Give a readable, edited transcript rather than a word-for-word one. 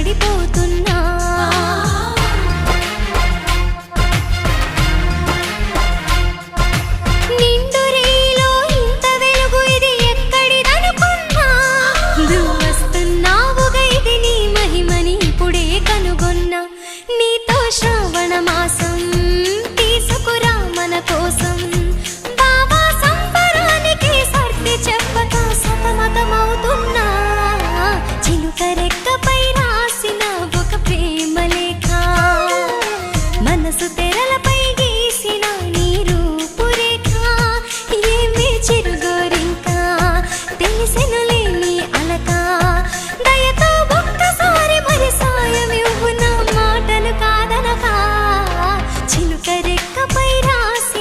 పడిపోతున్నా. నిండు రేలో ఇంత వెలుగు ఇది ఎక్కడిదనుకున్నా. నువ్వు వస్తున్నావుగా ఇది నీ మహిమని ఇప్పుడే కనుగొన్నా. నీతో శ్రావణ మాసం తీసుకురా మన కోసం.